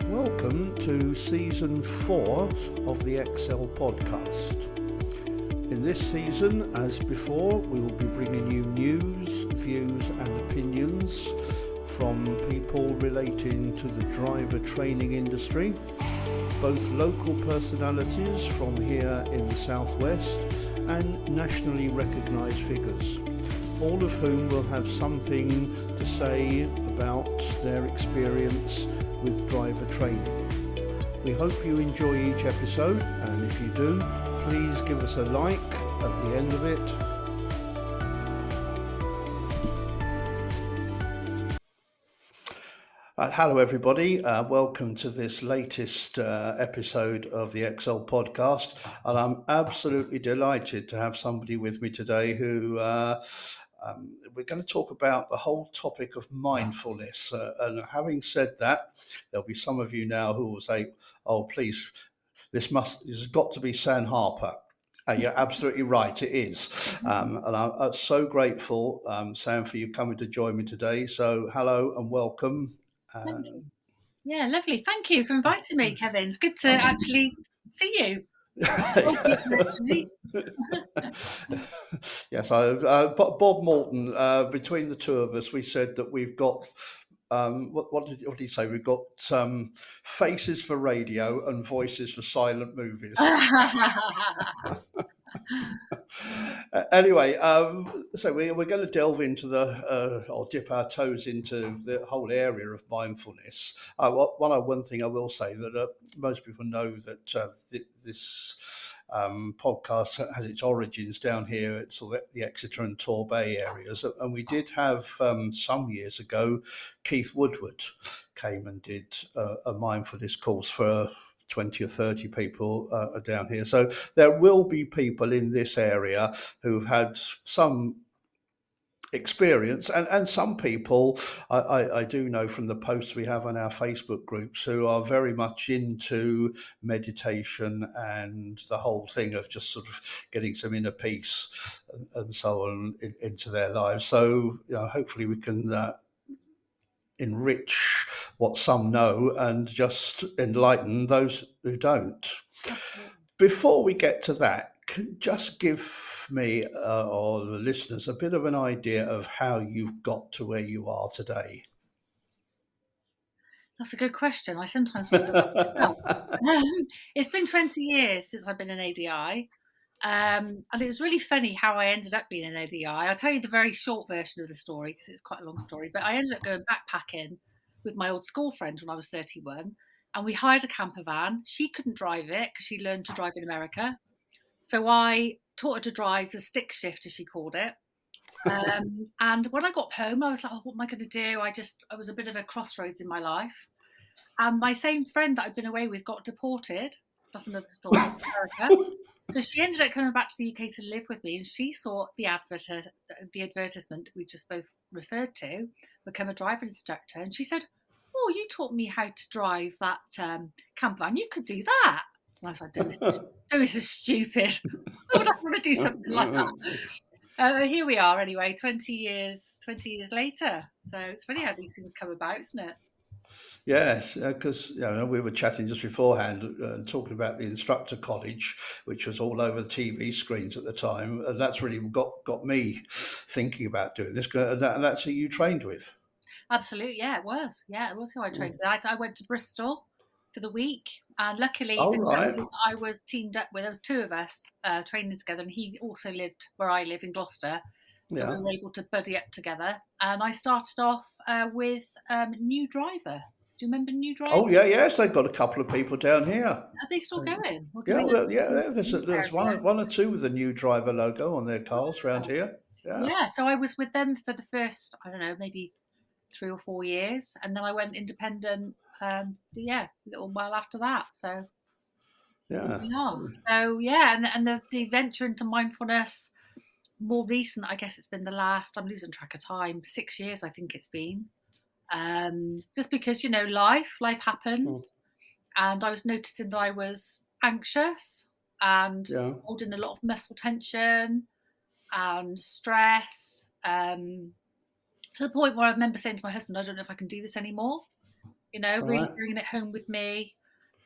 Welcome to Season 4 of the Excel podcast. In this season, as before, we will be bringing you news, views and opinions from people relating to the driver training industry, both local personalities from here in the southwest and nationally recognised figures, all of whom will have something to say about their experience with driver training. We hope you enjoy each episode, and if you do, please give us a like at the end of it. Hello everybody, welcome to this latest episode of the Excel podcast, and I'm absolutely delighted to have somebody with me today who we're going to talk about the whole topic of mindfulness, and having said that, there'll be some of you now who will say, oh please, this has got to be Sam Harper. You're absolutely right, it is. And I'm so grateful, Sam, for you coming to join me today. So hello and welcome. Yeah, lovely. Thank you for inviting me, Kevin. It's good to actually see you. Yes, Bob Morton, between the two of us, we said that we've got, what did he say? We've got faces for radio and voices for silent movies. Anyway, so we're going to delve into or dip our toes into the whole area of mindfulness. One thing I will say that most people know that this podcast has its origins down here at sort of the Exeter and Torbay areas, and we did have some years ago, Keith Woodward came and did a mindfulness course for 20 or 30 people down here. So there will be people in this area who've had some experience, and some people I do know from the posts we have on our Facebook groups who are very much into meditation and the whole thing of just sort of getting some inner peace and so on into their lives. So hopefully we can enrich what some know and just enlighten those who don't. Before we get to that, just give me or the listeners a bit of an idea of how you've got to where you are today. That's a good question. I sometimes wonder that myself. It's been 20 years since I've been an ADI. And it was really funny how I ended up being an ADI. I'll tell you the very short version of the story because it's quite a long story. But I ended up going backpacking with my old school friend when I was 31. And we hired a camper van. She couldn't drive it because she learned to drive in America. So I taught her to drive the stick shift, as she called it. And when I got home, I was like, oh, what am I going to do? I was a bit of a crossroads in my life. And my same friend that I'd been away with got deported. That's another story. America. So she ended up coming back to the UK to live with me, and she saw the advertisement we just both referred to, become a driver instructor. And she said, oh, you taught me how to drive that camper van. You could do that. And I was like, don't be so stupid. Why would I want to do something like that? Here we are anyway, 20 years later. So it's funny how these things come about, isn't it? Yes, because we were chatting just beforehand, talking about the instructor college, which was all over the TV screens at the time, and that's really got me thinking about doing this. And that's who you trained with. Absolutely, yeah, it was. Yeah, it was who I trained with. I went to Bristol for the week, and luckily I was teamed up with. There was two of us training together, and he also lived where I live in Gloucester, so we were able to buddy up together. And I started off with New Driver. Do you remember New Driver? Oh yes, they've got a couple of people down here. Are they still going? There's one or two with the New Driver logo on their cars around here. Yeah, so I was with them for the first, I don't know, maybe 3 or 4 years, and then I went independent. A little while after that. So we are. So and the venture into mindfulness, more recent, I guess it's been the last. I'm losing track of time. 6 years, I think it's been. Just because life happens, and I was noticing that I was anxious and holding a lot of muscle tension and stress. To the point where I remember saying to my husband, I don't know if I can do this anymore. really Right. bringing it home with me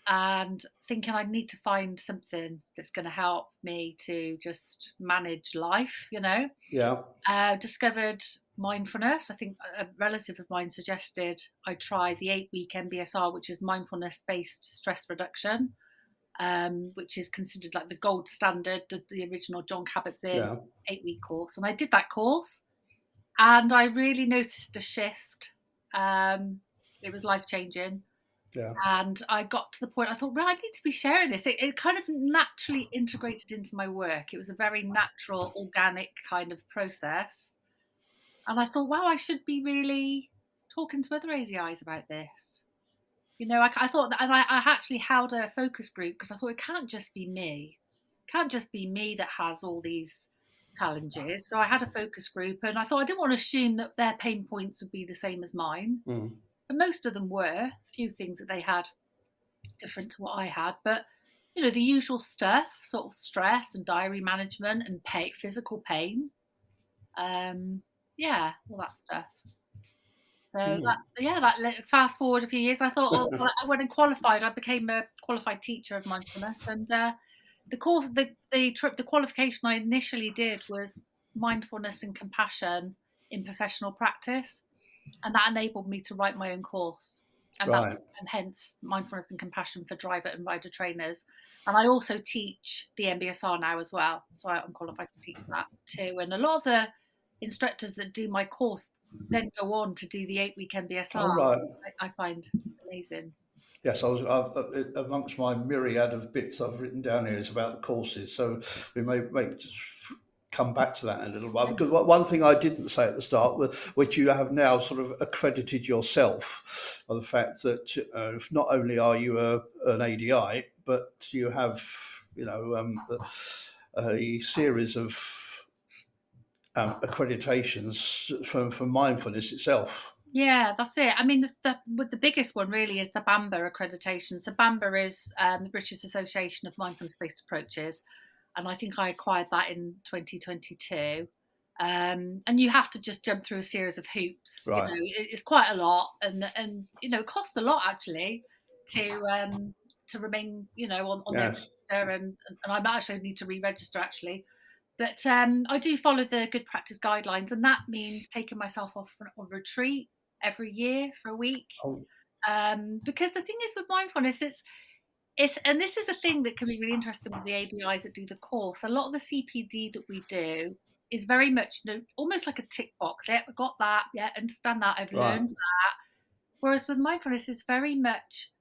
and thinking I need to find something that's going to help me to just manage life. Yeah. Discovered mindfulness. I think a relative of mine suggested I try the 8-week MBSR, which is mindfulness based stress reduction, which is considered like the gold standard, the original John Kabat-Zinn Yeah. 8-week course. And I did that course and I really noticed a shift. It was life changing. Yeah. And I got to the point I thought, well, I need to be sharing this. It kind of naturally integrated into my work. It was a very natural, organic kind of process. And I thought, wow, I should be really talking to other ADIs about this. I thought that, and I actually held a focus group because I thought it can't just be me. It can't just be me that has all these challenges. So I had a focus group and I thought I didn't want to assume that their pain points would be the same as mine. Mm. But most of them were. A few things that they had different to what I had. But, the usual stuff, sort of stress and diary management and physical pain. Yeah, all that stuff. So Mm. fast forward a few years, I thought, oh, well, I went and qualified. I became a qualified teacher of mindfulness, and the course, the qualification I initially did was mindfulness and compassion in professional practice, and that enabled me to write my own course, and Right. hence mindfulness and compassion for driver and rider trainers. And I also teach the MBSR now as well, so I'm qualified to teach that too. And a lot of the instructors that do my course then go on to do the 8-week MBSR. All right. I find amazing. Yes, amongst my myriad of bits I've written down here is about the courses. So we may just come back to that in a little while. Because one thing I didn't say at the start, which you have now sort of accredited yourself, are the fact that not only are you an ADI, but you have, a series of accreditations for mindfulness itself. Yeah, that's it. I mean, the biggest one really is the BAMBA accreditation. So BAMBA is the British Association of Mindfulness-Based Approaches, and I think I acquired that in 2022. And you have to just jump through a series of hoops. Right. It's quite a lot, and it costs a lot actually to remain on their Yes. register, and I might actually need to re-register actually. But I do follow the good practice guidelines, and that means taking myself off on retreat every year for a week. Oh, Because the thing is with mindfulness, it's and this is the thing that can be really interesting with the ABIs that do the course. A lot of the CPD that we do is very much almost like a tick box. Yeah, I got that. Yeah, understand that. I've right. learned that. Whereas with mindfulness, it's very much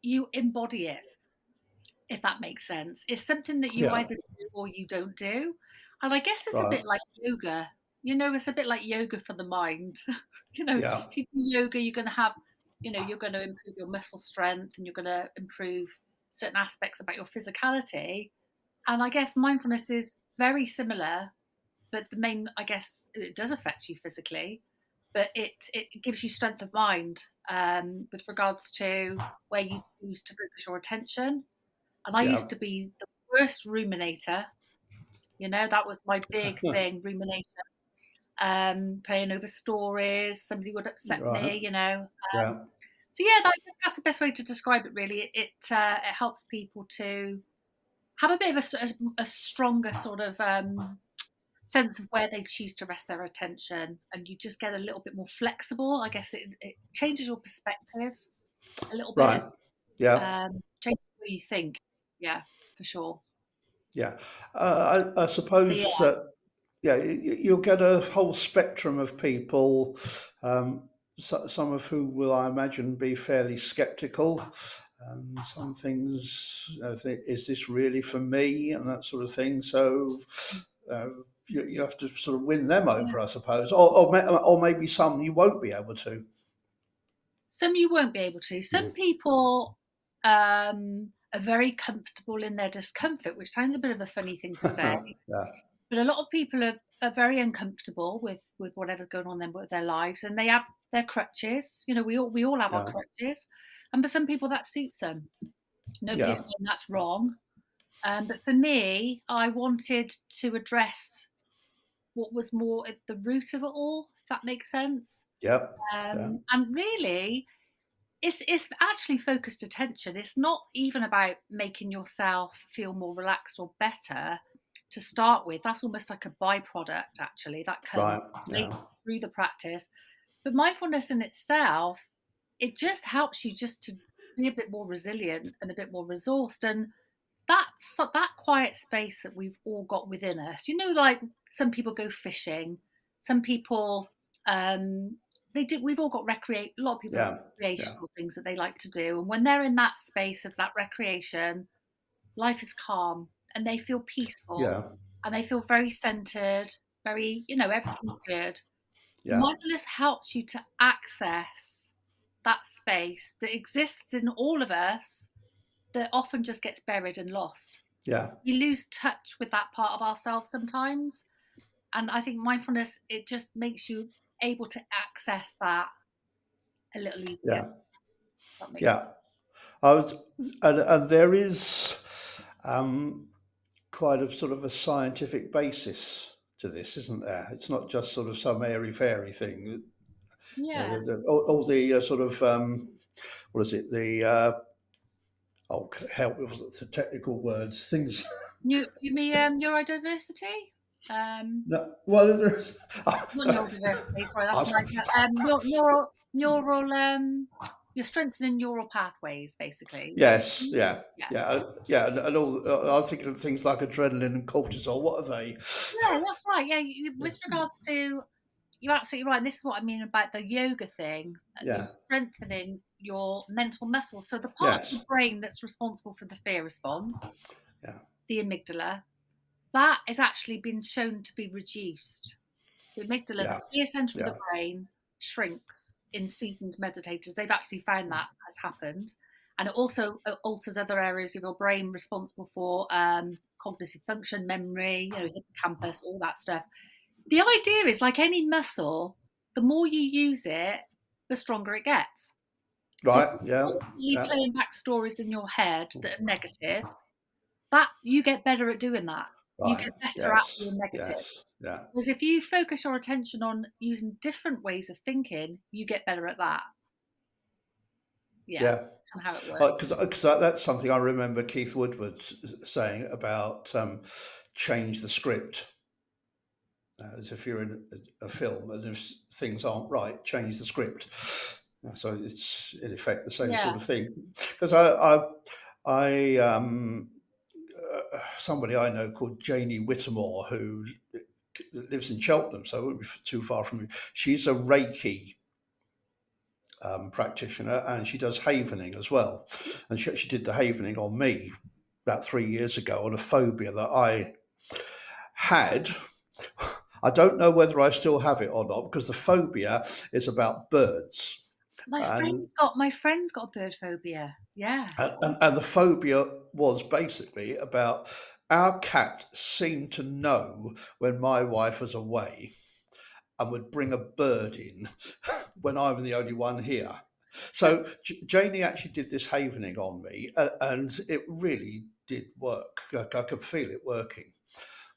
you embody it, if that makes sense. It's something that you Yeah. either do or you don't do. And I guess it's a Right. bit like yoga. It's a bit like yoga for the mind. Yeah. If you do yoga, you're going to have, you're going to improve your muscle strength and you're going to improve certain aspects about your physicality. And I guess mindfulness is very similar, but the main, I guess, it does affect you physically, but it gives you strength of mind with regards to where you choose to focus your attention. And I Yeah. used to be the worst ruminator. That was my big thing, rumination. Playing over stories, somebody would upset Right. me. Yeah. So yeah, that's the best way to describe it. Really, it helps people to have a bit of a stronger sort of sense of where they choose to rest their attention, and you just get a little bit more flexible. I guess it changes your perspective a little bit, Right. Yeah. changes the way you think. Yeah, for sure. Yeah. I So yeah. suppose that, yeah, you'll get a whole spectrum of people, some of who will, I imagine, be fairly skeptical. Some things, think, is this really for me, and that sort of thing. So uh, you have to sort of win them Yeah. over, I suppose, or maybe some you won't be able to. Some you won't be able to. Some Mm. people are very comfortable in their discomfort, which sounds a bit of a funny thing to say, Yeah. but a lot of people are very uncomfortable with whatever's going on in their lives, and they have their crutches. We all have our Yeah. crutches, and for some people that suits them. Nobody is Yeah. saying that's wrong. But for me, I wanted to address what was more at the root of it all, if that makes sense. Yep. Yeah. And really, It's actually focused attention. It's not even about making yourself feel more relaxed or better to start with. That's almost like a byproduct, actually. That comes Right. later Yeah. through the practice. But mindfulness in itself, it just helps you just to be a bit more resilient and a bit more resourced. And that quiet space that we've all got within us. Like some people go fishing, some people they do. We've all got recreate. A lot of people have Yeah. Yeah. recreational things that they like to do, and when they're in that space of that recreation, life is calm and they feel peaceful Yeah. and they feel very centered. Very, everything's good. Yeah. Mindfulness helps you to access that space that exists in all of us that often just gets buried and lost. Yeah. We lose touch with that part of ourselves sometimes. And I think mindfulness, it just makes you able to access that a little easier. Yeah. That makes Yeah. I was, and there is um, quite a sort of a scientific basis to this, isn't there? It's not just sort of some airy fairy thing. Yeah. All the sort of what is it? The oh, help with the technical words. Things. You mean neurodiversity? No, well, there's, Not neurodiversity. Sorry, that's I, my neural. You're strengthening neural pathways, basically. Is that what yes, you mean? yeah, Yeah. yeah, yeah, and all. I think of things like adrenaline and cortisol. What are they? Yeah, that's right. Yeah, with regards to, you're absolutely right. And this is what I mean about the yoga thing. You're Yeah, strengthening your mental muscles. So the part of the yes, brain that's responsible for the fear response, yeah, the amygdala, that has actually been shown to be reduced. The amygdala, the yeah, fear center of the yeah, brain, shrinks in seasoned meditators. They've actually found that has happened. And it also alters other areas of your brain responsible for cognitive function, memory, hippocampus, all that stuff. The idea is like any muscle, the more you use it, the stronger it gets. So right, yeah, constantly yeah, playing back stories in your head that are negative, that you get better at doing that. You right, get better at yes, being negative. yes, yeah, Whereas if you focus your attention on using different ways of thinking, you get better at that. Yeah, yeah. and how it works. Because that's something I remember Keith Woodward saying about change the script. As if you're in a film and if things aren't right, change the script. So it's in effect the same Yeah, sort of thing. Because somebody I know called Janie Whittemore who lives in Cheltenham, so it won't be too far from me. She's a Reiki practitioner and she does havening as well. And she did the havening on me about 3 years ago on a phobia that I had. I don't know whether I still have it or not because the phobia is about birds. my And friend's got my friend's got bird phobia. Yeah, and the phobia was basically about our cat seemed to know when my wife was away and would bring a bird in when I'm the only one here. So Janie actually did this havening on me, and it really did work. I could feel it working.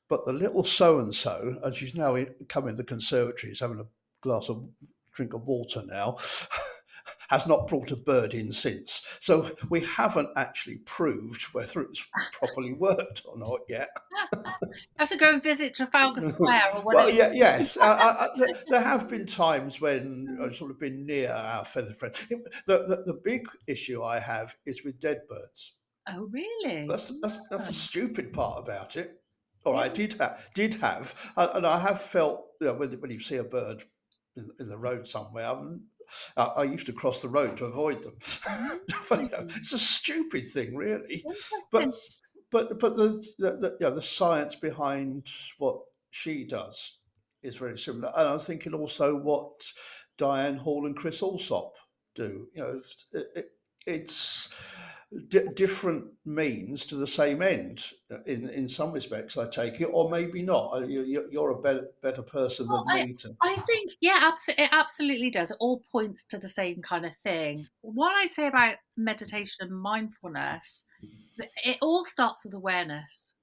But the little so and so, and she's now come in the conservatory, is having a glass of drink of water now, has not brought a bird in since. So we haven't actually proved whether it's properly worked or not yet. I have to go and visit Trafalgar Square or Well, whatever. yeah, yes. There have been times when I've sort of been near our feather friends. The big issue I have is with dead birds. Oh, really? That's the Oh, stupid part about it. Or yeah. I did have, and I have felt when you see a bird in the road somewhere. I used to cross the road to avoid them. Mm, It's a stupid thing, really. interesting. But but the science behind what she does is very similar, and I'm thinking also what Diane Hall and Chris Allsop do. It's different means to the same end in some respects. I take it, or maybe not. You're a better person Well, than me to. I think, yeah, it absolutely does. It all points to the same kind of thing. What I'd say about meditation and mindfulness, it all starts with awareness.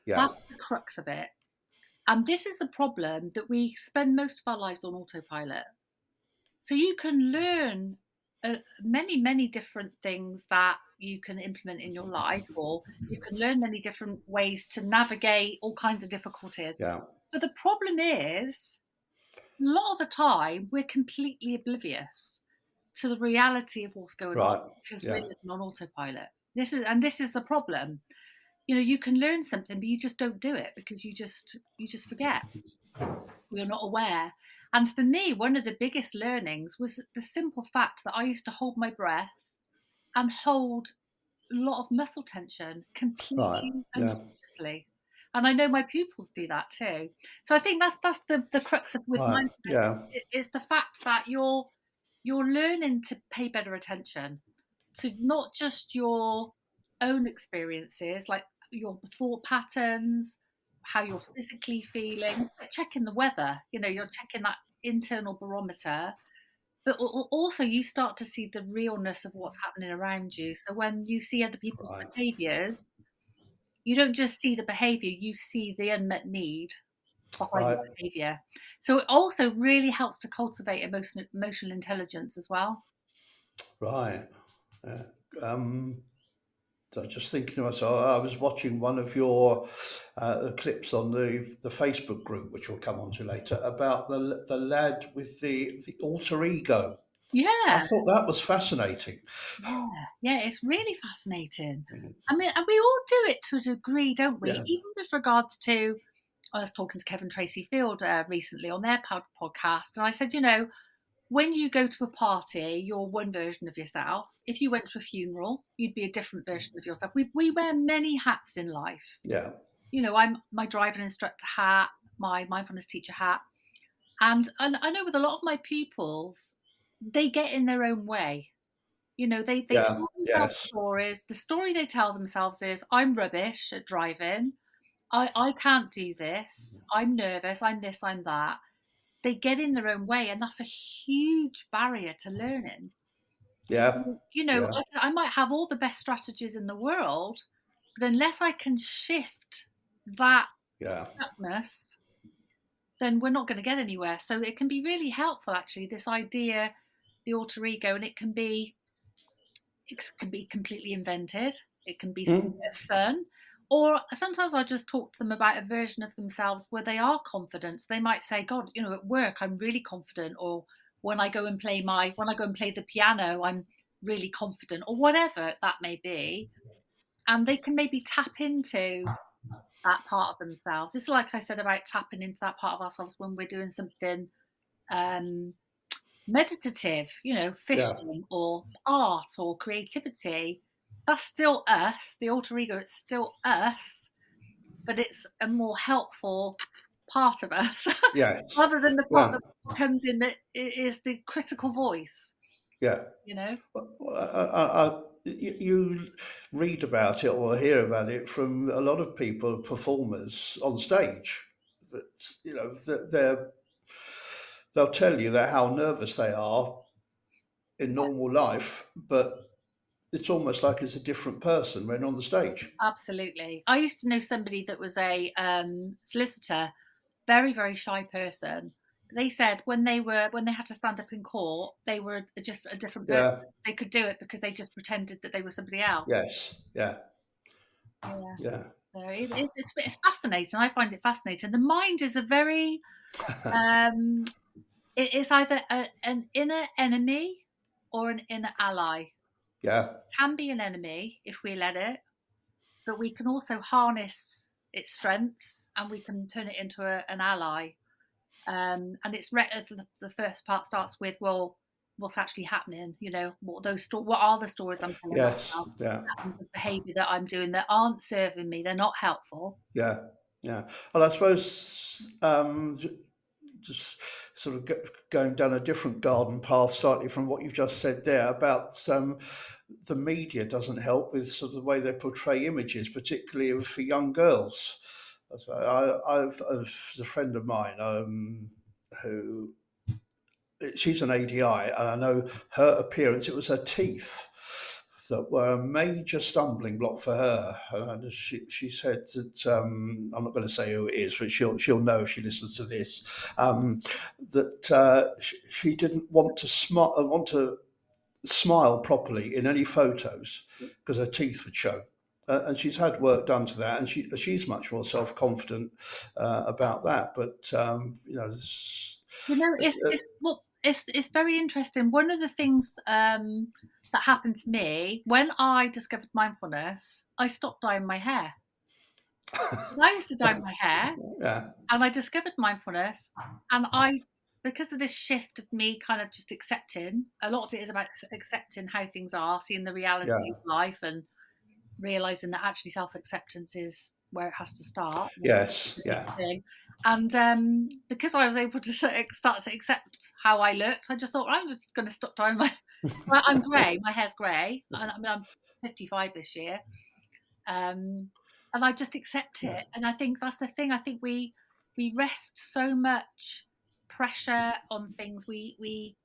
Yeah, That's the crux of it. And this is the problem, that we spend most of our lives on autopilot. So you can learn many different things that you can implement in your life, or you can learn many different ways to navigate all kinds of difficulties. Yeah. But the problem is, a lot of the time, we're completely oblivious to the reality of what's going on Right. because we're Yeah. living on autopilot. This is the problem. You know, you can learn something, but you just don't do it because you just forget. You're not aware. And for me, one of the biggest learnings was the simple fact that I used to hold my breath and hold a lot of muscle tension Right. completely Yeah. unconsciously. And I know my pupils do that too. So I think that's the crux of with Right. mindfulness Yeah. is the fact that you're learning to pay better attention to not just your own experiences, like your thought patterns, how you're physically feeling. It's like checking the weather, you're checking that internal barometer, but also you start to see the realness of what's happening around you. So when you see other people's Right. behaviors, you don't just see the behavior, you see the unmet need behind the Right. behavior. So it also really helps to cultivate emotional intelligence as well. Right. Yeah. Um, so just thinking to myself, I was watching one of your clips on the Facebook group, which we'll come on to later, about the lad with the alter ego. I Yeah. thought that was fascinating. Yeah, yeah, it's really fascinating. I mean, and we all do it to a degree, don't we? Yeah. Even with regards to, I was talking to Kevin Tracy Field recently on their podcast, and I said, when you go to a party, you're one version of yourself. If you went to a funeral, you'd be a different version of yourself. We wear many hats in life. Yeah. I'm my driving instructor hat, my mindfulness teacher hat, and I know with a lot of my pupils, they get in their own way. They Yeah. tell themselves Yes. stories. The story they tell themselves is, "I'm rubbish at driving. I can't do this. I'm nervous. I'm this, I'm that." They get in their own way, and that's a huge barrier to learning. Yeah. I Yeah. might have all the best strategies in the world, but unless I can shift that Yeah. stuckness, then we're not gonna get anywhere. So it can be really helpful, actually, this idea, the alter ego, and it can be completely invented. It can be Mm. fun. Or sometimes I just talk to them about a version of themselves where they are confident. They might say, God, at work, I'm really confident. Or when I go and play the piano, I'm really confident, or whatever that may be. And they can maybe tap into that part of themselves. Just like I said about tapping into that part of ourselves when we're doing something um, meditative, Yeah. fishing or art or creativity. That's still us, the alter ego, it's still us, but it's a more helpful part of us Yes. rather than the part Yeah. that comes in that is the critical voice, Yeah. you know? Well, you read about it or hear about it from a lot of people, performers on stage, that that they'll tell you that how nervous they are in Yeah, normal life, but it's almost like it's a different person when on the stage. absolutely. I used to know somebody that was a solicitor, very, very shy person. They said when they had to stand up in court, they were just a different person. Yeah. They could do it because they just pretended that they were somebody else. Yes. Yeah. Yeah. Yeah. So it's fascinating. I find it fascinating. The mind is a very um, it is either an inner enemy or an inner ally. Yeah. Can be an enemy if we let it, but we can also harness its strengths and we can turn it into an ally. And the first part starts with, well, what's actually happening? What are the stories I'm telling Yes. myself? Yeah. Patterns of behaviour that I'm doing that aren't serving me. They're not helpful. Yeah. Yeah. Well, I suppose just sort of going down a different garden path slightly from what you've just said there about the media doesn't help with sort of the way they portray images, particularly for young girls. So there's a friend of mine who she's an ADI, and I know her appearance. It was her teeth that were a major stumbling block for her. And she said that I'm not going to say who it is, but she'll know if she listens to this. That she didn't want to smile properly in any photos because her teeth would show. And she's had work done to that, and she's much more self confident about that. But You know, it's very interesting. One of the things that happened to me when I discovered mindfulness, I stopped dyeing my hair. 'Cause I used to dye my hair, yeah, and I discovered mindfulness, and because of this shift of me kind of just accepting, a lot of it is about accepting how things are, seeing the reality yeah, of life, and realizing that actually self-acceptance is where it has to start. And it's yes, the big yeah, thing. And because I was able to start to accept how I looked, I just thought I'm just going to stop dyeing my. Well, I'm grey. My hair's grey. I mean, I'm 55 this year, um, and I just accept yeah, it. And I think that's the thing. I think we rest so much pressure on things. We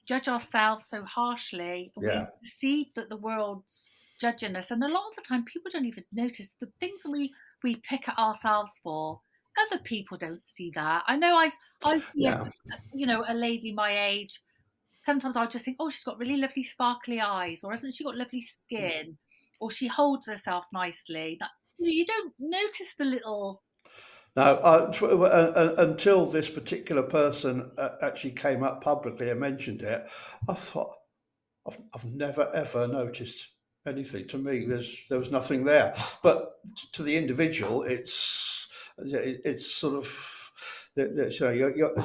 judge ourselves so harshly. We yeah, perceive that the world's judging us, and a lot of the time, people don't even notice the things that we pick at ourselves for. Other people don't see that. I know. I see yeah, a lady my age. Sometimes I just think, oh, she's got really lovely sparkly eyes, or hasn't she got lovely skin, or she holds herself nicely. That, you don't notice the little. Now, until this particular person actually came up publicly and mentioned it, I thought I've never ever noticed anything. To me, there was nothing there. But to the individual, it's sort of as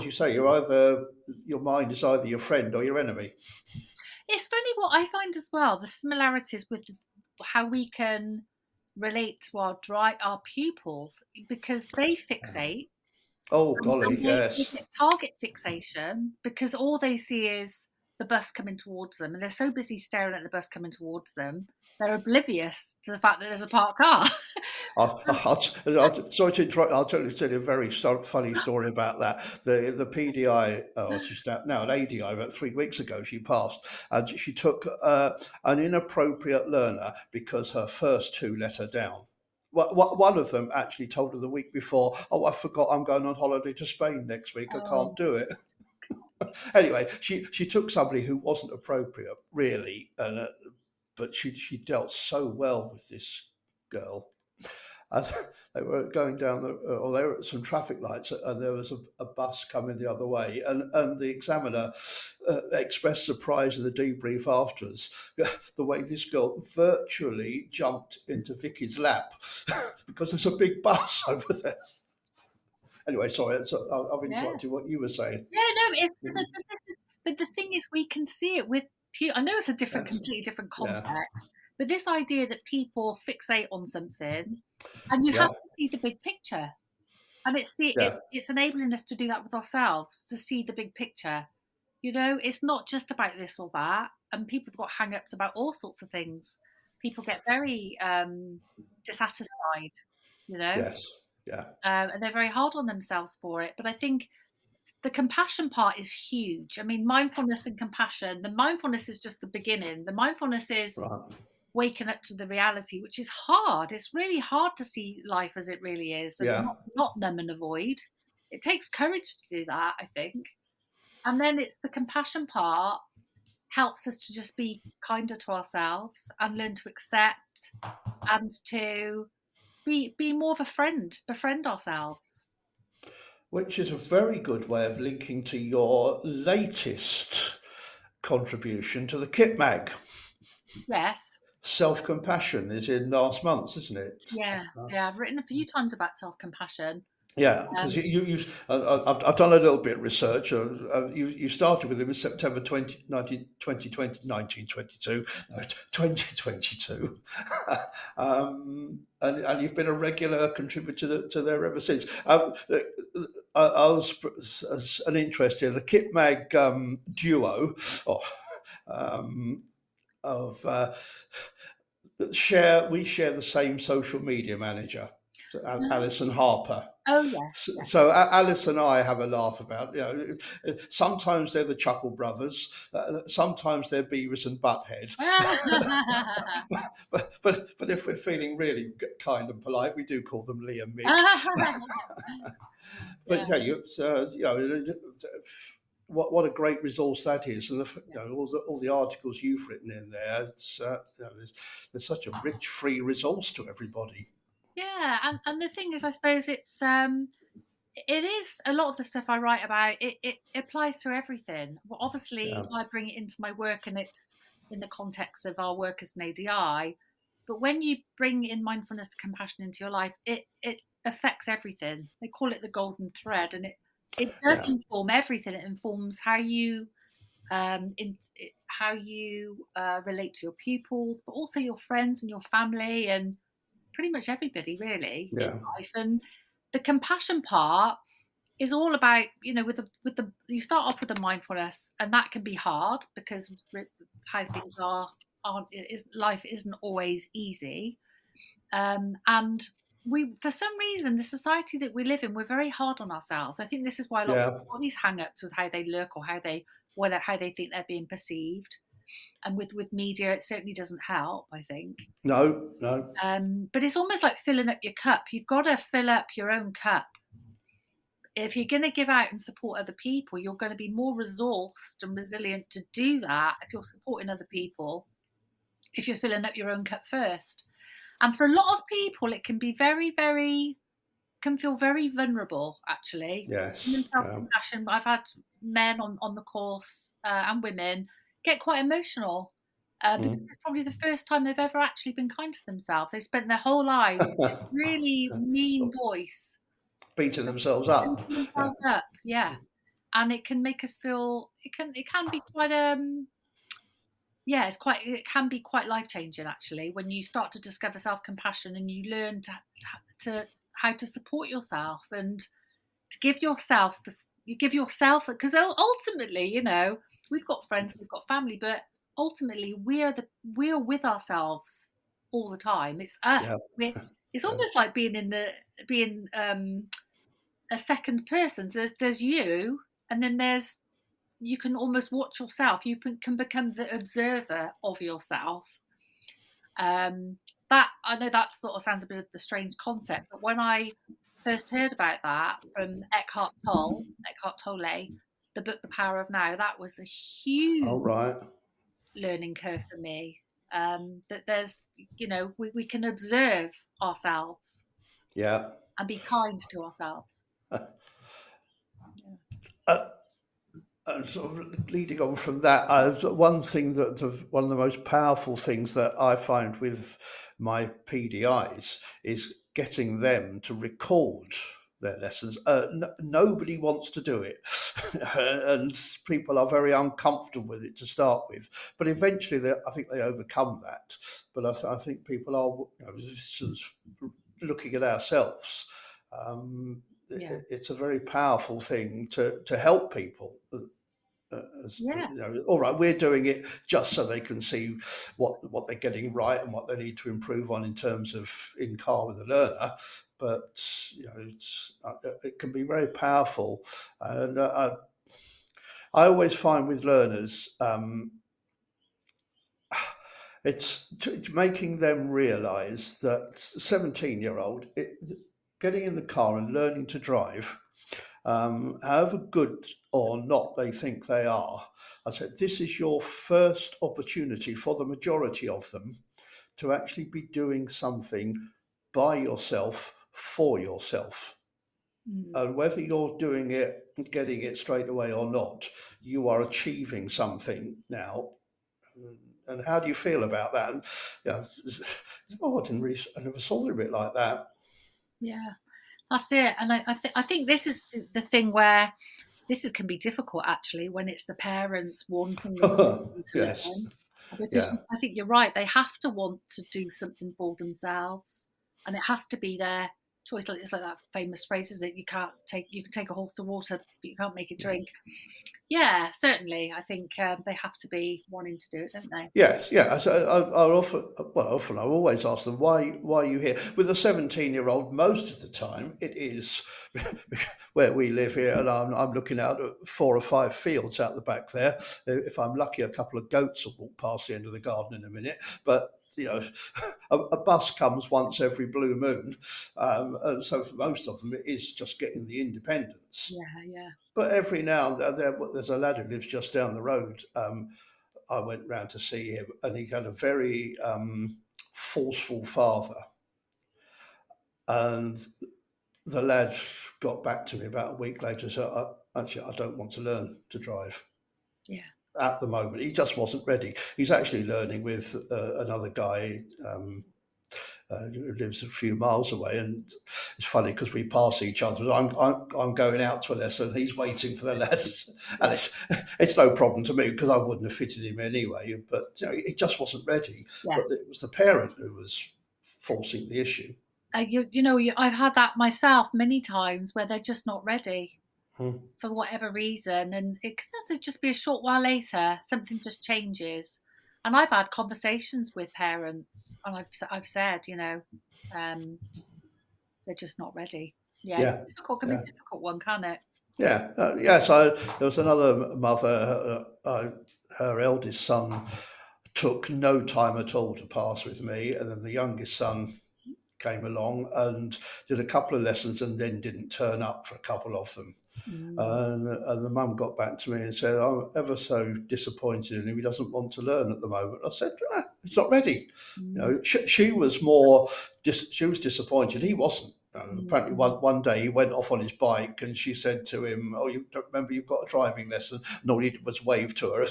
you say, your mind is either your friend or your enemy. It's funny what I find as well, the similarities with how we can relate to our pupils, because they fixate, Oh and golly, they yes. get target fixation because all they see is the bus coming towards them, and they're so busy staring at the bus coming towards them, they're oblivious to the fact that there's a parked car. Sorry to interrupt. I'll tell you a very funny story about that. The PDI, she's now an ADI, about 3 weeks ago, she passed. And she took an inappropriate learner because her first two let her down. One of them actually told her the week before, "Oh, I forgot I'm going on holiday to Spain next week. I can't Oh, do it." Anyway, she took somebody who wasn't appropriate, really, but she dealt so well with this girl. And they were going down or they were at some traffic lights, and there was a bus coming the other way, and the examiner expressed surprise in the debrief afterwards the way this girl virtually jumped into Vicky's lap because there's a big bus over there. Anyway, sorry, I've yeah. interrupted what you were saying. Yeah, no, it's but the thing is, we can see it with I know it's a different, Yes. completely different Yeah, context, but this idea that people fixate on something, and you have yeah, to see the big picture, and yeah, it's enabling us to do that with ourselves, to see the big picture. You know, it's not just about this or that, and people have got hang-ups about all sorts of things. People get very dissatisfied, you know, yes, yeah, and they're very hard on themselves for it. But I think the compassion part is huge. I mean, mindfulness and compassion, the mindfulness is just the beginning. The mindfulness is right, waking up to the reality, which is hard. It's really hard to see life as it really is, and yeah. not numb and avoid. It takes courage to do that, I think. And then it's the compassion part helps us to just be kinder to ourselves and learn to accept, and to be more of a friend, befriend ourselves. Which is a very good way of linking to your latest contribution to the Kit Mag. Yes. Self compassion is in last month's, isn't it? Yeah, Uh, yeah. I've written a few times about self-compassion. yeah, because Um, I've done a little bit of research. You started with him in September 2022, no, 2022, and you've been a regular contributor to there ever since. I was an interest here. The Kit Mag duo, oh, um, of we share the same social media manager, so oh, Alison Harper. oh yeah, So Alice and I have a laugh about, sometimes they're the Chuckle Brothers, sometimes they're Beavis and Butthead. yeah. But if we're feeling really kind and polite, we do call them Lee and Mick. Yeah. But yeah, what a great resource that is, and Yeah. all the articles you've written in there. It's there's such a rich, free resource to everybody. Yeah, and the thing is, I suppose it is a lot of the stuff I write about. It applies to everything. Well, obviously, Yeah, I bring it into my work, and it's in the context of our work as an ADI. But when you bring in mindfulness, compassion into your life, it affects everything. They call it the golden thread, and it does yeah, inform everything. It informs how you how you relate to your pupils, but also your friends and your family, and pretty much everybody really in yeah, life. And the compassion part is all about, with the you start off with the mindfulness, and that can be hard because how things aren't it is life isn't always easy. And we, for some reason, the society that we live in, we're very hard on ourselves. I think this is why a lot of yeah. people have got these hang-ups with how they look, or how they think they're being perceived. And with media, it certainly doesn't help, I think. No, no. But it's almost like filling up your cup. You've got to fill up your own cup. If you're going to give out and support other people, you're going to be more resourced and resilient to do that if you're supporting other people, if you're filling up your own cup first. And for a lot of people, it can be very, very, can feel very vulnerable, actually. Yes, Human self yeah, compassion. I've had men on the course and women get quite emotional because mm. it's probably the first time they've ever actually been kind to themselves. They've spent their whole lives with this really mean voice Beating themselves beating up. Yeah, themselves up. Yeah, and it can make us feel. It can be quite yeah, it can be quite life changing actually when you start to discover self compassion and you learn to how to support yourself and to give yourself you give yourself, because ultimately, we've got friends, we've got family, but ultimately we're with ourselves all the time. It's us. yeah, It's yeah, almost like being a second person. So there's you, and then you can almost watch yourself. You can become the observer of yourself. Um, that, I know that sort of sounds a bit of a strange concept, but when I first heard about that from Eckhart Tolle, the book The Power of Now, that was a all huge right, learning curve for me. That we can observe ourselves yeah. and be kind to ourselves. Yeah. Uh, and sort of leading on from that, one thing one of the most powerful things that I find with my PDIs is getting them to record their lessons. Nobody wants to do it, and people are very uncomfortable with it to start with. But eventually, I think they overcome that. But I think people are, sort of looking at ourselves. Um, Yeah. it's a very powerful thing to help people. Yeah. All right, we're doing it just so they can see what they're getting right and what they need to improve on in terms of in car with the learner. But it can be very powerful, and I always find with learners. It's making them realize that 17-year-old getting in the car and learning to drive, however good or not they think they are, I said, this is your first opportunity for the majority of them to actually be doing something by yourself for yourself. Mm. And whether you're doing it, getting it straight away or not, you are achieving something now. And how do you feel about that? And, oh, I never saw it a bit like that. Yeah. That's it. And I think this is the thing where can be difficult actually when it's the parents wanting the children to Yes, learn. Because yeah, I think you're right, they have to want to do something for themselves, and it has to be their choice. Like, it's like that famous phrase, is that you can take a horse to water, but you can't make it drink. Yeah, certainly. I think they have to be wanting to do it, don't they? yes, yeah. So I always ask them why are you here? With a 17-year-old, most of the time it is where we live here, and I'm looking out at 4 or 5 fields out the back there. If I'm lucky, a couple of goats will walk past the end of the garden in a minute. But you know, a bus comes once every blue moon, and so for most of them, it is just getting the independence. Yeah, yeah, But every now and then, there's a lad who lives just down the road. I went round to see him, and he had a very forceful father. And the lad got back to me about a week later and said, actually, I don't want to learn to drive yeah. at the moment. He just wasn't ready. He's actually learning with another guy who lives a few miles away. And it's funny because we pass each other. I'm going out to a lesson. He's waiting for the lad. And it's no problem to me because I wouldn't have fitted him anyway. But he just wasn't ready. Yeah. But it was the parent who was forcing the issue. I've had that myself many times where they're just not ready Hmm. for whatever reason, and it can just be a short while later, something just changes. And I've had conversations with parents, and I've said, they're just not ready. Yeah, it's Yeah, difficult. Can be yeah. a difficult one, can it? Yeah, yeah. So there was another mother. Her eldest son took no time at all to pass with me, and then the youngest son came along and did a couple of lessons, and then didn't turn up for a couple of them. Mm, And the mum got back to me and said, "I'm ever so disappointed in him. He doesn't want to learn at the moment." I said, "He's not ready." mm, She was more. She was disappointed. He wasn't. mm, Apparently, mm. one day he went off on his bike, and she said to him, "Oh, you don't remember you've got a driving lesson?" And all he did was wave to her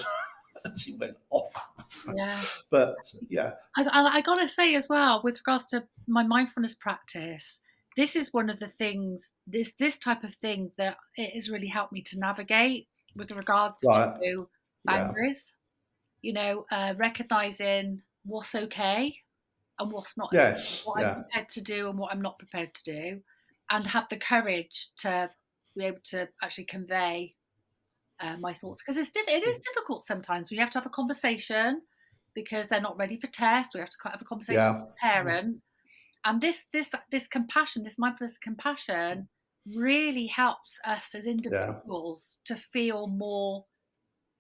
as he went off. Yeah. But yeah, I got to say as well, with regards to my mindfulness practice, this is one of the things, this type of thing that it has really helped me to navigate with regards right, to yeah, boundaries. Recognizing what's okay and what's not okay, yes, what I'm yeah, prepared to do and what I'm not prepared to do, and have the courage to be able to actually convey my thoughts, because it is difficult sometimes when you have to have a conversation because they're not ready for test, or you have to have a conversation yeah, with a parent. And this compassion, this mindfulness compassion, really helps us as yeah, individuals to feel more,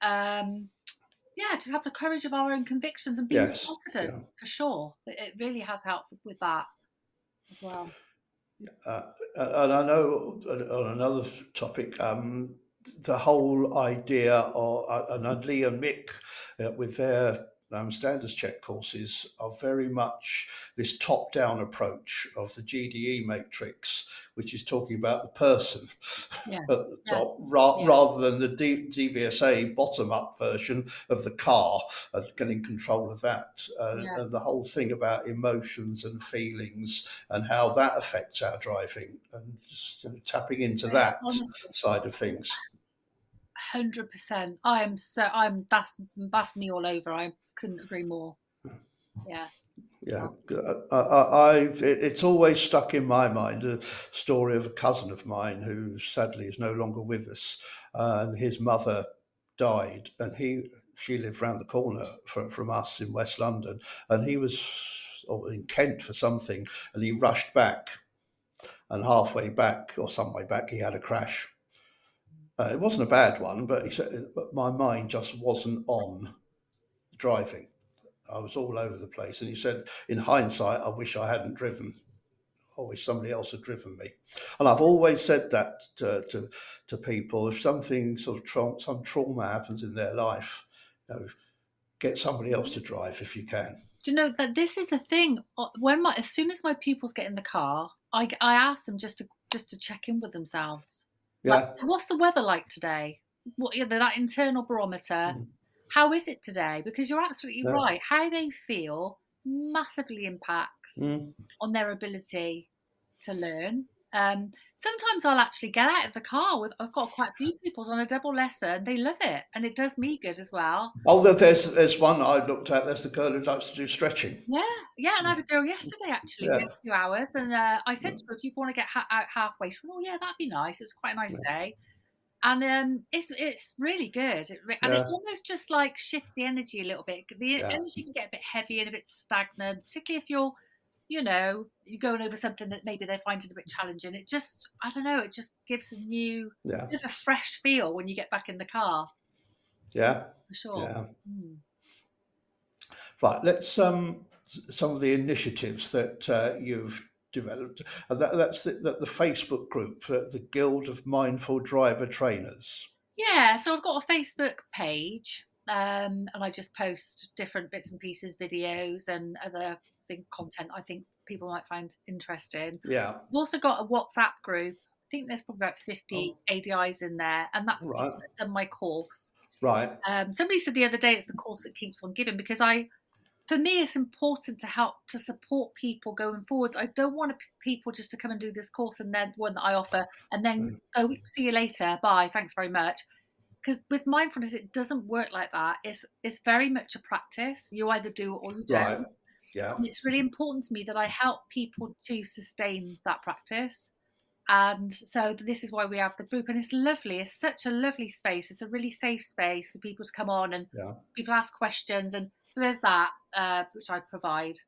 um, yeah, to have the courage of our own convictions and be more yes, confident, yeah. for sure. It really has helped with that as well. Uh, and I know on another topic, the whole idea of, and Lee and Mick with their standards check courses are very much this top down approach of the GDE matrix, which is talking about the person Yeah, at the yeah, top, yeah, rather than the DVSA bottom up version of the car and getting control of that. yeah. And the whole thing about emotions and feelings and how that affects our driving, and just tapping into that Honestly, side of things. 100%. That's me all over. I couldn't agree more. Yeah. Yeah, Well, it's always stuck in my mind a story of a cousin of mine who sadly is no longer with us, and his mother died, and she lived round the corner from us in West London, and he was in Kent for something, and he rushed back, and halfway back or some way back he had a crash. It wasn't a bad one, but he said, but my mind just wasn't on driving. I was all over the place. And he said, in hindsight, I wish I hadn't driven. I wish somebody else had driven me. And I've always said that to people. If something sort of some trauma happens in their life, get somebody else to drive if you can. do you know that this is the thing? As soon as my pupils get in the car, I ask them just to check in with themselves. Like, Yeah. "So what's the weather like today? That internal barometer? Mm. How is it today?" Because you're absolutely Yeah. right. How they feel massively impacts Mm. on their ability to learn. Sometimes I'll actually get out of the car with. I've got quite a few pupils on a double lesson. They love it, and it does me good as well. Oh, there's one I looked at. There's the girl who likes to do stretching. Yeah, yeah, and I had a girl yesterday actually. We Yeah. had a few hours, and I said to her, "If you want to get out halfway," she went, "Oh yeah, that'd be nice." It was quite a nice day, and it's really good. And it Yeah. almost just like shifts the energy a little bit. The Yeah. energy can get a bit heavy and a bit stagnant, particularly if you're going over something that maybe they find it a bit challenging. It just, I don't know, it just gives Yeah. bit of a fresh feel when you get back in the car, Yeah. for sure. Yeah. Mm. Right. Let's some of the initiatives that you've developed. And that's the Facebook group, the Guild of Mindful Driver Trainers. Yeah, so I've got a Facebook page, and I just post different bits and pieces, videos, and other content I think people might find interesting. Yeah. I've also got a WhatsApp group. I think there's probably about 50 Oh, ADIs in there, and that's people right. that have done my course. Right. Somebody said the other day it's the course that keeps on giving, because for me, it's important to help to support people going forwards. I don't want people just to come and do this course and then one that I offer and then go, see you later, bye, thanks very much. Because with mindfulness, it doesn't work like that. It's very much a practice. You either do it or you Right. don't. Yeah. And it's really important to me that I help people to sustain that practice. And so this is why we have the group, and it's lovely. It's such a lovely space. It's a really safe space for people to come on, and Yeah. people ask questions, and so there's that which I provide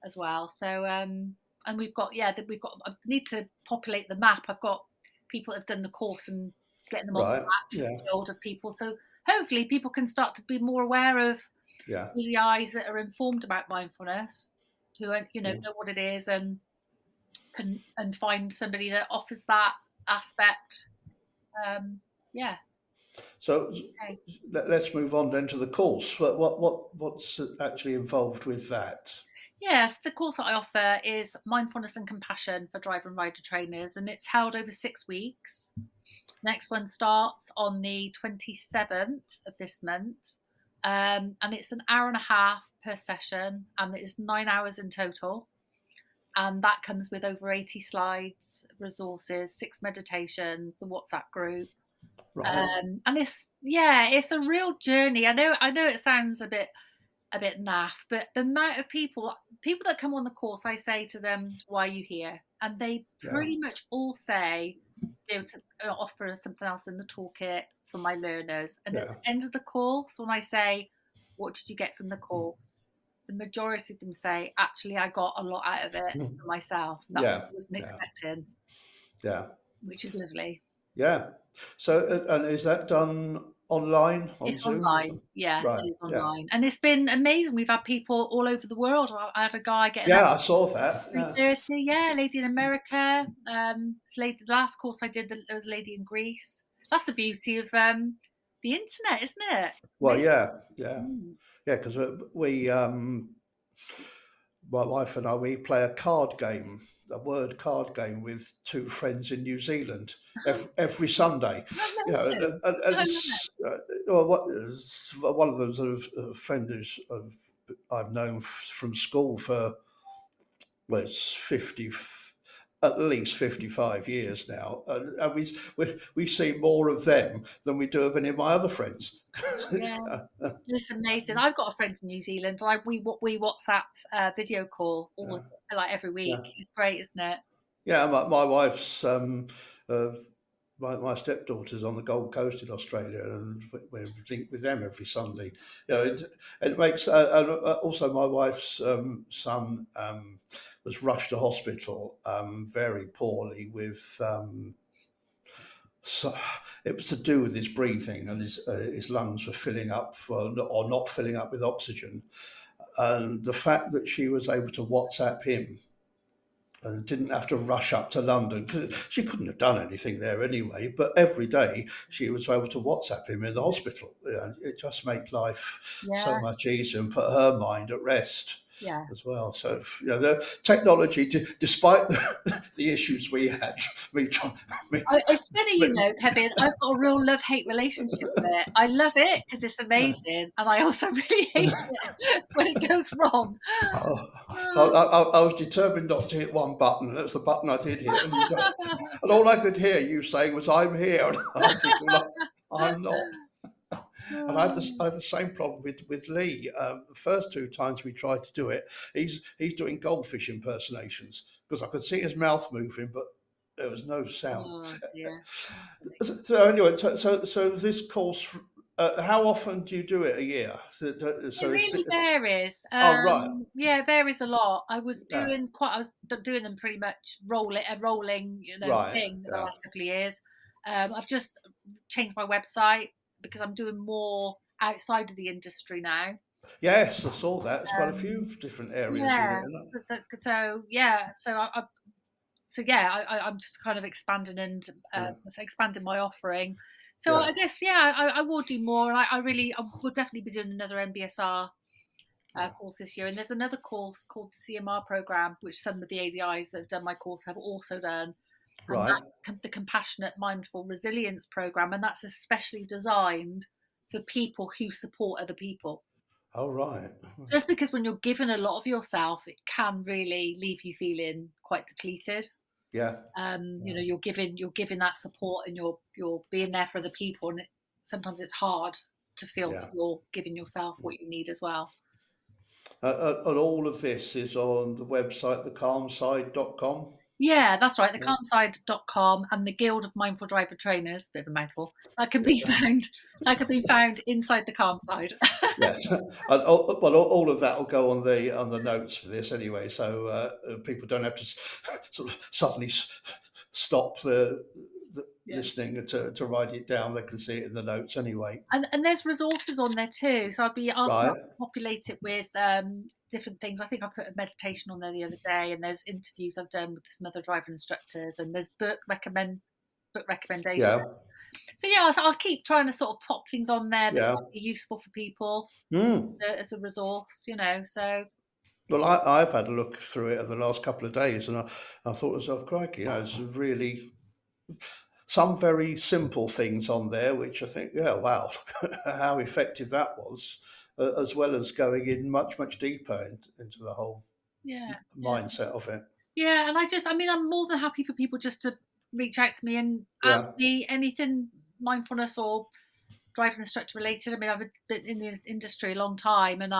as well. So and we've got I need to populate the map. I've got people that have done the course and getting them on the Right. map for Yeah. the older people. So hopefully people can start to be more aware of Yeah. the eyes that are informed about mindfulness, who Yeah. know what it is, and and find somebody that offers that aspect. Yeah. So Okay. let's move on then to the course. What's actually involved with that? Yes, the course that I offer is Mindfulness and Compassion for Driver and Rider Trainers, and it's held over 6 weeks. Next one starts on the 27th of this month, and it's an hour and a half per session, and it is 9 hours in total. And that comes with over 80 slides, resources, 6 meditations, the WhatsApp group. Right. And it's a real journey. I know it sounds a bit naff, but the amount of people that come on the course, I say to them, "Why are you here?" And they Yeah. pretty much all say they would offer something else in the toolkit for my learners. And at Yeah. the end of the course, when I say, "What did you get from the course?" the majority of them say, "Actually, I got a lot out of it for myself that Yeah. I wasn't Yeah. expecting," Yeah. which is lovely. Yeah. So, and is that done online on It's Zoom or online. something? Yeah, Right. it is Yeah. online. And it's been amazing. We've had people all over the world. I had a guy getting up Yeah, I saw that. at Yeah. 3:30. Yeah, a lady in America. The last course I did, there was a lady in Greece. That's the beauty of the internet, isn't it? Well, Amazing. yeah. Yeah. Mm. Yeah. Because my wife and I, we play a card game, a word card game with two friends in New Zealand every Sunday. That's You know, amazing. and I love it. it's well, one of them sort of friend who's I've known from school for well, it's 50, at least 55 years now, and we see more of them than we do of any of my other friends. Yeah. It's amazing. I've got a friend in New Zealand. We WhatsApp video call Yeah, like every week. yeah. It's great, isn't it? Yeah, my wife's uh, my stepdaughter's on the Gold Coast in Australia, and we're linked with them every Sunday. You know, it makes. And also, my wife's son was rushed to hospital very poorly with. So it was to do with his breathing, and his lungs were filling up, well, or not filling up with oxygen. And the fact that she was able to WhatsApp him and didn't have to rush up to London because she couldn't have done anything there anyway. But every day she was able to WhatsApp him in the hospital. You know, it just made life so Yeah, much easier and put her mind at rest yeah. as well. So you know, the technology, despite the issues we had, me trying, me, It's funny, me, Kevin. I've got a real love-hate relationship with it. I love it because it's yeah. amazing, and I also really hate it when it goes wrong. Oh, Oh. I was determined not to hit one button, and that's the button I did hit. And all I could hear you saying was, "I'm here," and I'm thinking, "Well, I'm not." And I have the same problem with Lee. The first two times we tried to do it, he's doing goldfish impersonations because I could see his mouth moving, but there was no sound. Oh dear. So anyway, so this course, how often do you do it a year? It So it's really varies. oh right, Yeah, it varies a lot. yeah, I was doing them pretty much a rolling, right, thing the yeah, last couple of years. I've just changed my website because I'm doing more outside of the industry now. Yes, I saw that. There's quite a few Um, different areas in it, yeah. isn't it? So yeah. So yeah, I'm just kind of expanding and Yeah, expanding my offering. So yeah, I guess yeah, I will do more, and I will definitely be doing another MBSR yeah. course this year. And there's another course called the CMR program, which some of the ADIs that have done my course have also done, and Right. that's the Compassionate Mindful Resilience program, and that's especially designed for people who support other people. Oh, right. Just because when you're given a lot of yourself, it can really leave you feeling quite depleted. Yeah, You yeah, know, you're giving that support, and you're being there for other people, and sometimes it's hard to feel that yeah. you're giving yourself what you need as well. And all of this is on the website, thecalmside.com. Yeah, that's right. Yeah. Thecalmside.com and the Guild of Mindful Driver Trainers, bit of a mouthful, Yeah. that can be found inside the Calm Side. Yes, but all of that will go on the notes for this anyway, so people don't have to sort of suddenly stop the Yeah. listening to write it down. They can see it in the notes anyway. And there's resources on there too. So I'll start Right? to populate it with different things. I think I put a meditation on there the other day, and there's interviews I've done with some other driver instructors, and there's book recommendations. Yeah, So yeah, I'll keep trying to sort of pop things on there that yeah. might be useful for people Mm. as a resource, you know. So Well, I've had a look through it over the last couple of days, and I thought to myself, crikey, it's really some very simple things on there, which I think, yeah, wow, how effective that was, as well as going in much deeper into the whole yeah, yeah. mindset of it. Yeah, and I mean, I'm more than happy for people just to reach out to me and ask Yeah, me anything mindfulness or driving instructor related. I mean, I've been in the industry a long time, and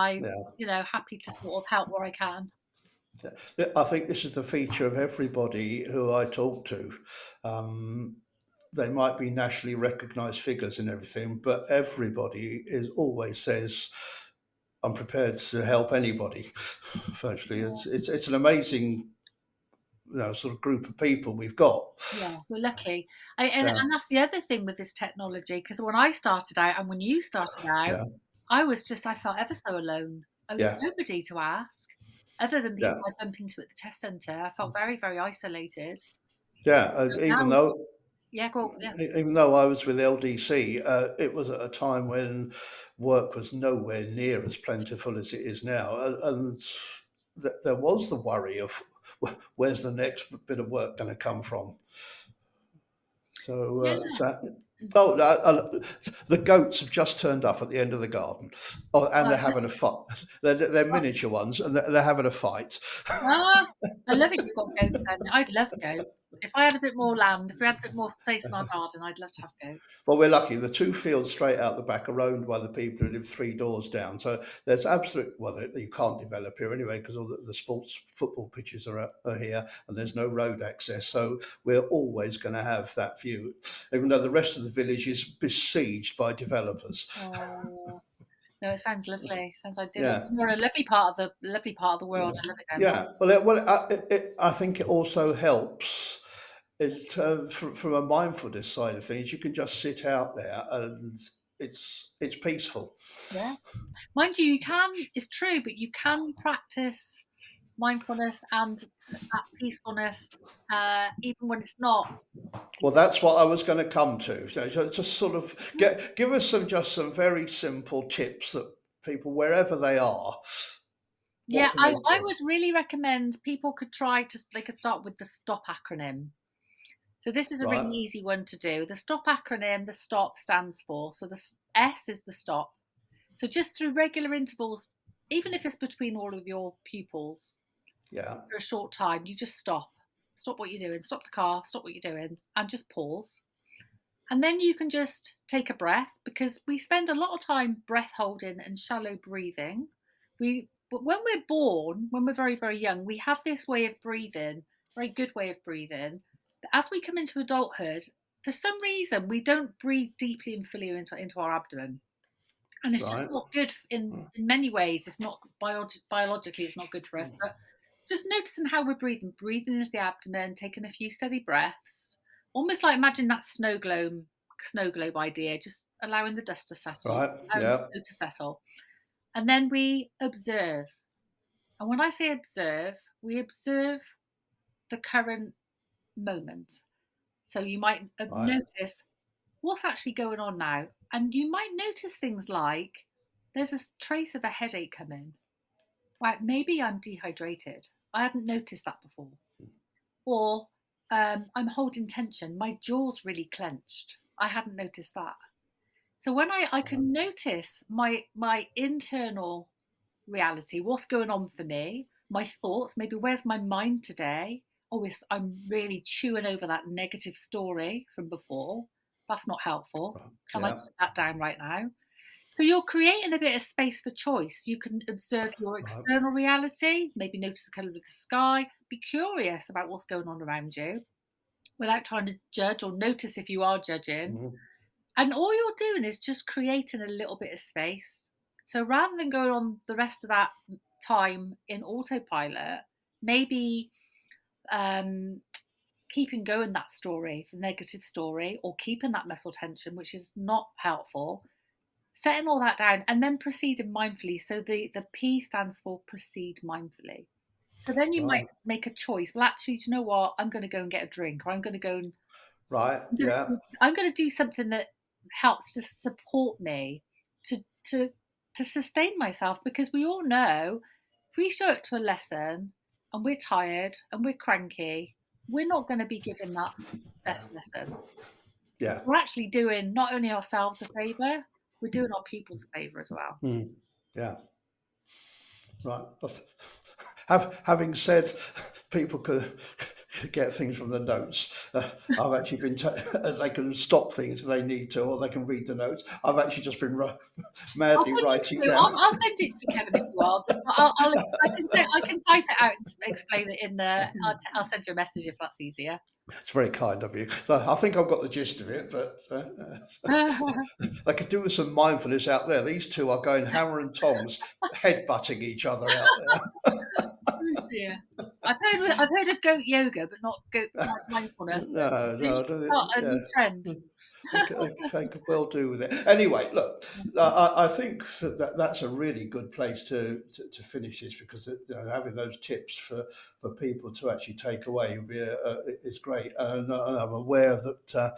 yeah, happy to sort of help where I can. yeah. I think this is the feature of everybody who I talk to. Um, they might be nationally recognised figures and everything, but everybody is always says, "I'm prepared to help anybody." Virtually, it's an amazing, sort of group of people we've got. Yeah, we're lucky. And Yeah, that's the other thing with this technology, because when I started out and when you started out, yeah, I felt ever so alone. I was yeah, nobody to ask, other than people yeah, I bump into at the test centre. I felt very, very isolated. yeah. So Even now, though yeah, go, yeah, even though I was with LDC, it was at a time when work was nowhere near as plentiful as it is now, and there was the worry of where's the next bit of work going to come from. So, yeah. oh, the goats have just turned up at the end of the garden, oh, and Oh, they're having a lovely. fight. They're miniature ones, and they're having a fight. Ah, I love it you've got goats then. I'd love goats. If I had a bit more land, if we had a bit more space in our garden, I'd love to have goats. Well, we're lucky. The two fields straight out the back are owned by the people who live three doors down. So there's absolute, well, you can't develop here anyway because all the sports football pitches are here and there's no road access. So we're always going to have that view, even though the rest of the village is besieged by developers. Oh, no, it sounds lovely. Sounds idyllic. Yeah. You're in a lovely part of the world. I love it down there. Yeah. I think it also helps. From a mindfulness side of things, you can just sit out there and it's peaceful. Yeah. Mind you, it's true, but you can practice mindfulness and that peacefulness, even when it's not Well, peaceful. that's what I was going to come to. So just sort of give us some very simple tips that people, wherever they are, what Yeah, can they I do? would really recommend people they could start with the STOP acronym. So this is a really Right? easy one to do. The STOP acronym, the STOP stands for. So the S is the stop. So just through regular intervals, even if it's between all of your pupils Yeah. for a short time, you just stop. Stop what you're doing. Stop the car. Stop what you're doing, and just pause. And then you can just take a breath, because we spend a lot of time breath holding and shallow breathing. But when we're born, when we're very, very young, we have this way of breathing, very good way of breathing. But as we come into adulthood, for some reason, we don't breathe deeply and fully into our abdomen. And it's just Right. not good in many ways. It's not biologically, it's not good for us. But just noticing how we're breathing into the abdomen, taking a few steady breaths, almost like imagine that snow globe idea, just allowing the dust to settle, Right. allowing the Yeah. snow to settle. And then we observe. And when I say observe, we observe the current moment. So you might Right. notice what's actually going on now. And you might notice things like there's a trace of a headache coming. Right, maybe I'm dehydrated. I hadn't noticed that before. Or I'm holding tension. My jaw's really clenched. I hadn't noticed that. So when I Right. can notice my internal reality, what's going on for me, my thoughts, maybe where's my mind today? Oh, I'm really chewing over that negative story from before. That's not helpful. Right. Can I Yeah. put that down right now? So you're creating a bit of space for choice. You can observe your Right. external reality, maybe notice the colour of the sky, be curious about what's going on around you without trying to judge or notice if you are judging. Mhm. And all you're doing is just creating a little bit of space. So rather than going on the rest of that time in autopilot, maybe um, keeping going that story, the negative story, or keeping that muscle tension, which is not helpful, setting all that down and then proceeding mindfully. So the P stands for proceed mindfully. So then you might Right. make a choice. Well, actually, do you know what? I'm going to go and get a drink, or I'm going to go and Right. Yeah. I'm going to do something that helps to support me to to to sustain myself, because we all know if we show up to a lesson and we're tired and we're cranky, we're not going to be giving that best lesson. Yeah. We're actually doing not only ourselves a favour, we're doing our pupils a favour as well. Mm. Yeah. Right. But having said people could get things from the notes, I've actually been. They can stop things if they need to, or they can read the notes. I've actually just been I'll madly send it writing through. down. I'll send it to Kevin if you want. I can type it out and explain it in the. I'll send you a message if that's easier. It's very kind of you. So I think I've got the gist of it, but I could do with some mindfulness out there. These two are going hammer and tongs, head-butting each other out there. Oh dear. I've heard of goat yoga, but not goat mindfulness. But No, maybe no, you I don't can start a yeah. new trend. I could well do with it. Anyway, look, I think that's a really good place to finish this, because having those tips for people to actually take away would be is great. And I'm aware that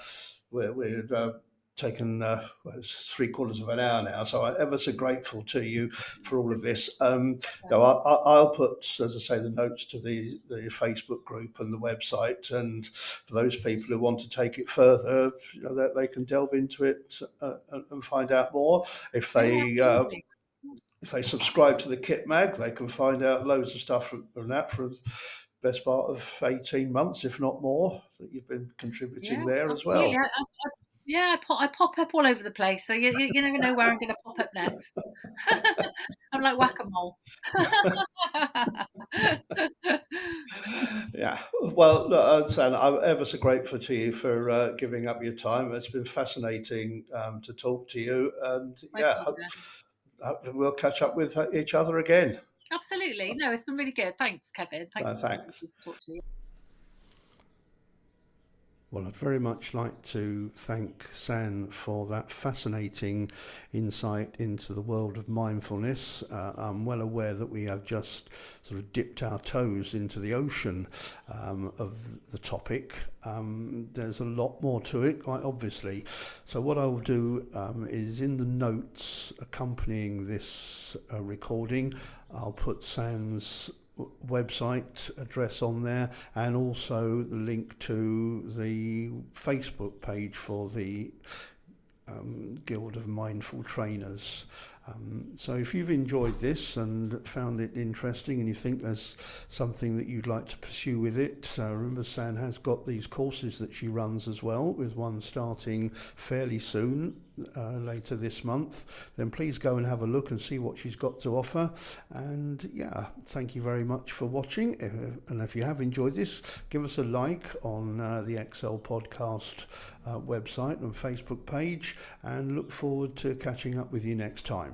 we're taken well, it's 3/4 of an hour now, so I'm ever so grateful to you for all of this. I'll put, as I say, the notes to the Facebook group and the website, and for those people who want to take it further, that they can delve into it and find out more. If Yeah, they absolutely. if they subscribe to the Kit Mag, they can find out loads of stuff from that for the best part of 18 months, if not more, that you've been contributing Yeah, there as absolutely. well. Yeah, I pop up all over the place, so you never know where I'm going to pop up next. I'm like whack-a-mole. Yeah, well, look, San, I'm ever so grateful to you for giving up your time. It's been fascinating to talk to you, and My yeah, pleasure. hope we'll catch up with each other again. Absolutely. No, it's been really good. Thanks, Kevin. Thanks. Thanks. Good to talk to you. Well, I'd very much like to thank San for that fascinating insight into the world of mindfulness. I'm well aware that we have just sort of dipped our toes into the ocean of the topic. There's a lot more to it, quite obviously. So what I'll do is, in the notes accompanying this recording, I'll put San's website address on there, and also the link to the Facebook page for the Guild of Mindful Trainers. So if you've enjoyed this and found it interesting, and you think there's something that you'd like to pursue with it, remember San has got these courses that she runs as well, with one starting fairly soon, later this month. Then please go and have a look and see what she's got to offer. And yeah, thank you very much for watching. And if you have enjoyed this, give us a like on the XL Podcast website and Facebook page, and look forward to catching up with you next time.